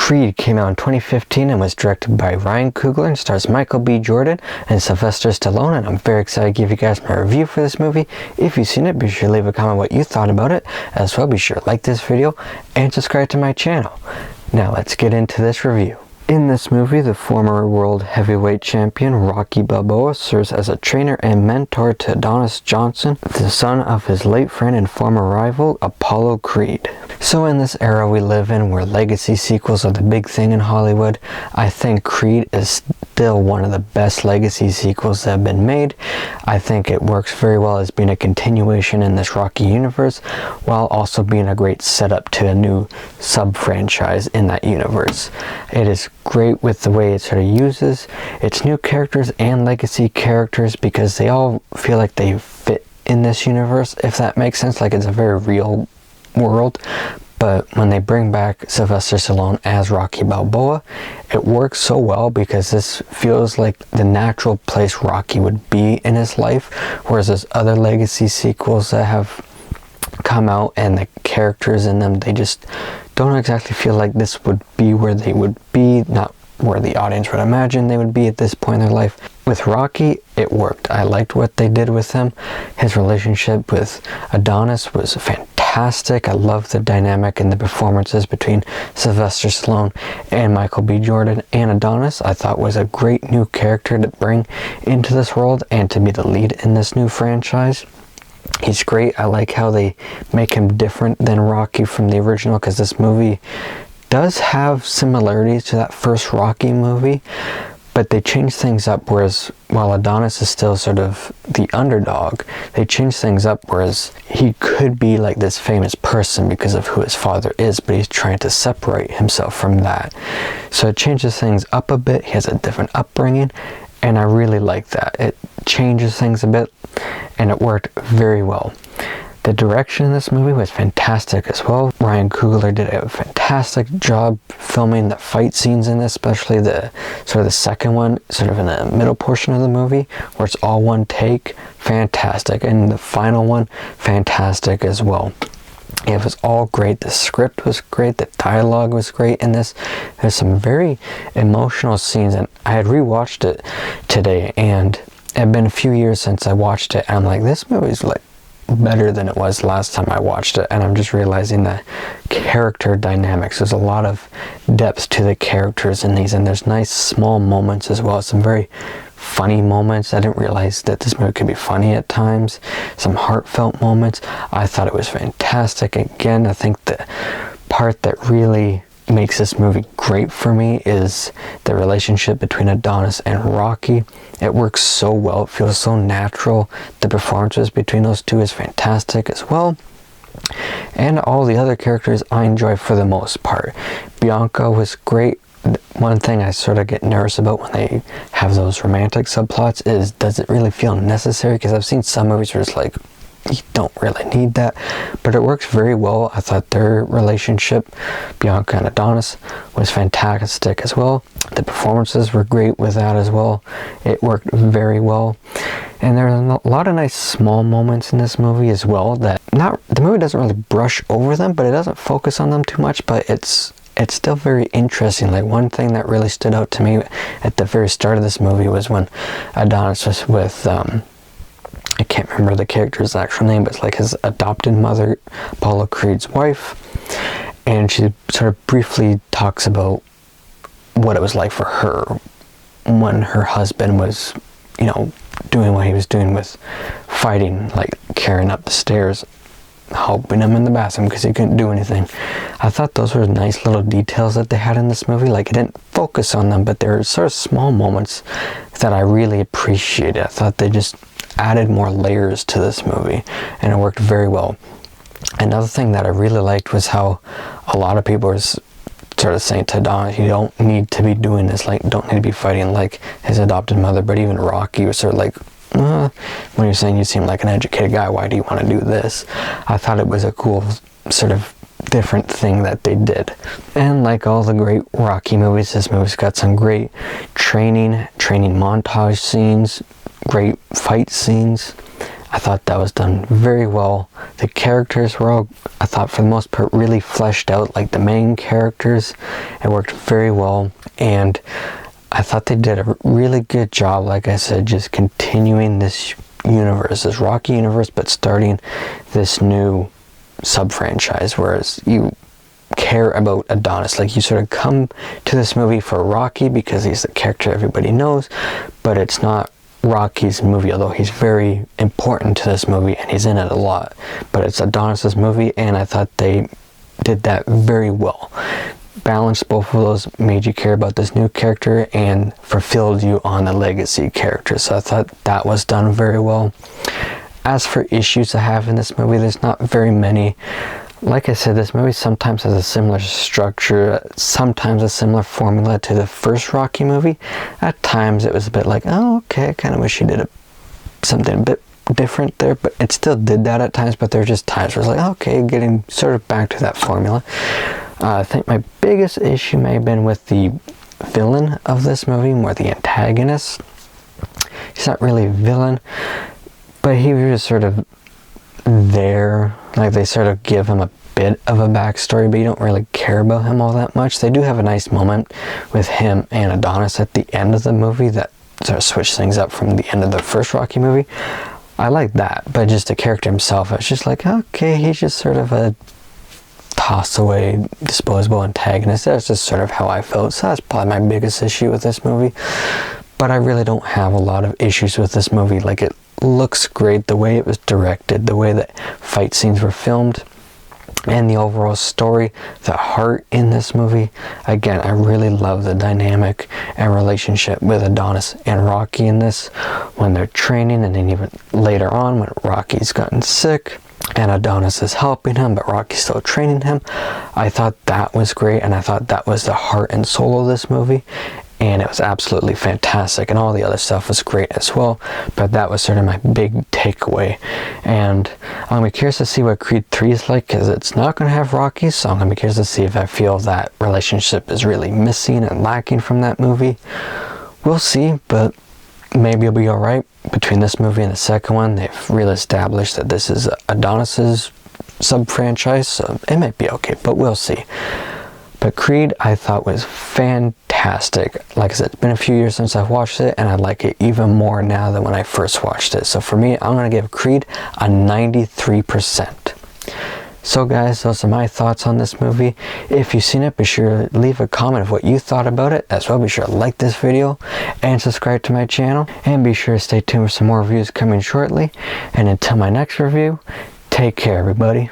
Creed came out in 2015 and was directed by Ryan Coogler and stars Michael B. Jordan and Sylvester Stallone, and I'm very excited to give you guys my review for this movie. If you've seen it, be sure to leave a comment what you thought about it. As well, be sure to like this video and subscribe to my channel. Now let's get into this review. In this movie, the former world heavyweight champion Rocky Balboa serves as a trainer and mentor to Adonis Johnson, the son of his late friend and former rival Apollo Creed. So in this era we live in, where legacy sequels are the big thing in Hollywood, I think Creed is still one of the best legacy sequels that have been made. I think it works very well as being a continuation in this Rocky universe, while also being a great setup to a new sub-franchise in that universe. It is great with the way it sort of uses its new characters and legacy characters, because they all feel like they fit in this universe, if that makes sense. Like, it's a very real world. But when they bring back Sylvester Stallone as Rocky Balboa, it works so well, because this feels like the natural place Rocky would be in his life, whereas there's other legacy sequels that have come out and the characters in them, they just don't exactly feel like this would be where they would be, not where the audience would imagine they would be at this point in their life. With Rocky, it worked. I liked what they did with him. His relationship with Adonis was fantastic. I loved the dynamic and the performances between Sylvester Stallone and Michael B. Jordan. And Adonis, I thought, was a great new character to bring into this world and to be the lead in this new franchise. He's great. I like how they make him different than Rocky from the original, because this movie does have similarities to that first Rocky movie, but they change things up, whereas while Adonis is still sort of the underdog, they change things up, whereas he could be like this famous person because of who his father is, but he's trying to separate himself from that. So it changes things up a bit. He has a different upbringing, and I really like that. It changes things a bit, and it worked very well. The direction in this movie was fantastic as well. Ryan Coogler did a fantastic job filming the fight scenes in this, especially the second one, sort of in the middle portion of the movie, where it's all one take. Fantastic. And the final one, fantastic as well. It was all great. The script was great. The dialogue was great in this. There's some very emotional scenes, and I had rewatched it today, and it had been a few years since I watched it, and I'm like, this movie's like better than it was last time I watched it. And I'm just realizing the character dynamics. There's a lot of depth to the characters in these, and there's nice small moments as well. Some very funny moments. I didn't realize that this movie could be funny at times. Some heartfelt moments. I thought it was fantastic. Again, I think the part that really makes this movie great for me is the relationship between Adonis and Rocky. It works so well. It feels so natural. The performances between those two is fantastic as well. And all the other characters I enjoy for the most part. Bianca was great. One thing I sort of get nervous about when they have those romantic subplots is, does it really feel necessary? Because I've seen some movies where it's like, you don't really need that, but it works very well. I thought their relationship, Bianca and Adonis, was fantastic as well. The performances were great with that as well. It worked very well. And there are a lot of nice small moments in this movie as well that the movie doesn't really brush over them, but it doesn't focus on them too much, but it's still very interesting. Like, one thing that really stood out to me at the very start of this movie was when Adonis was with I can't remember the character's actual name, but it's like his adopted mother, Apollo Creed's wife, and she sort of briefly talks about what it was like for her when her husband was, doing what he was doing with fighting, like carrying up the stairs, helping him in the bathroom because he couldn't do anything. I thought those were nice little details that they had in this movie. Like, it didn't focus on them, but there were sort of small moments that I really appreciated. I thought they just added more layers to this movie, and it worked very well. Another thing that I really liked was how a lot of people were sort of saying to Adonis, you don't need to be doing this, like, don't need to be fighting like his adopted mother. But even Rocky was sort of like, when you're saying you seem like an educated guy, why do you want to do this? I thought it was a cool sort of different thing that they did. And like all the great Rocky movies, this movie's got some great training montage scenes, great fight scenes. I thought that was done very well. The characters were all, I thought for the most part, really fleshed out, like the main characters. It worked very well, and I thought they did a really good job, like I said, just continuing this universe, this Rocky universe, but starting this new sub-franchise, whereas you care about Adonis. Like, you sort of come to this movie for Rocky because he's the character everybody knows, but it's not Rocky's movie, although he's very important to this movie and he's in it a lot. But it's Adonis's movie, and I thought they did that very well. Balanced both of those, made you care about this new character and fulfilled you on the legacy character. So I thought that was done very well. As for issues I have in this movie, there's not very many. Like I said, this movie sometimes has a similar structure, sometimes a similar formula to the first Rocky movie. At times it was a bit like, oh, okay, I kind of wish you did something a bit different there, but it still did that at times, but there were just times where it's like, okay, getting sort of back to that formula. I think my biggest issue may have been with the villain of this movie, more the antagonist. He's not really a villain, but he was just sort of there. Like, they sort of give him a bit of a backstory, but you don't really care about him all that much. They do have a nice moment with him and Adonis at the end of the movie that sort of switch things up from the end of the first Rocky movie. I like that, but just the character himself, I was just like, okay, he's just sort of a toss away, disposable antagonist. That's just sort of how I felt. So that's probably my biggest issue with this movie. But I really don't have a lot of issues with this movie. Like, it looks great, the way it was directed, the way that fight scenes were filmed, and the overall story, the heart in this movie. Again, I really love the dynamic and relationship with Adonis and Rocky in this, when they're training, and then even later on when Rocky's gotten sick and Adonis is helping him, but Rocky's still training him. I thought that was great, and I thought that was the heart and soul of this movie. And it was absolutely fantastic, and all the other stuff was great as well, but that was sort of my big takeaway. And I'm going to be curious to see what Creed 3 is like, because it's not going to have Rocky, so I'm going to be curious to see if I feel that relationship is really missing and lacking from that movie. We'll see, but maybe it'll be alright. Between this movie and the second one, they've really established that this is Adonis's sub-franchise, so it might be okay, but we'll see. But Creed, I thought, was fantastic. Like I said, it's been a few years since I've watched it, and I like it even more now than when I first watched it. So for me, I'm going to give Creed a 93%. So guys, those are my thoughts on this movie. If you've seen it, be sure to leave a comment of what you thought about it. As well, be sure to like this video and subscribe to my channel. And be sure to stay tuned for some more reviews coming shortly. And until my next review, take care, everybody.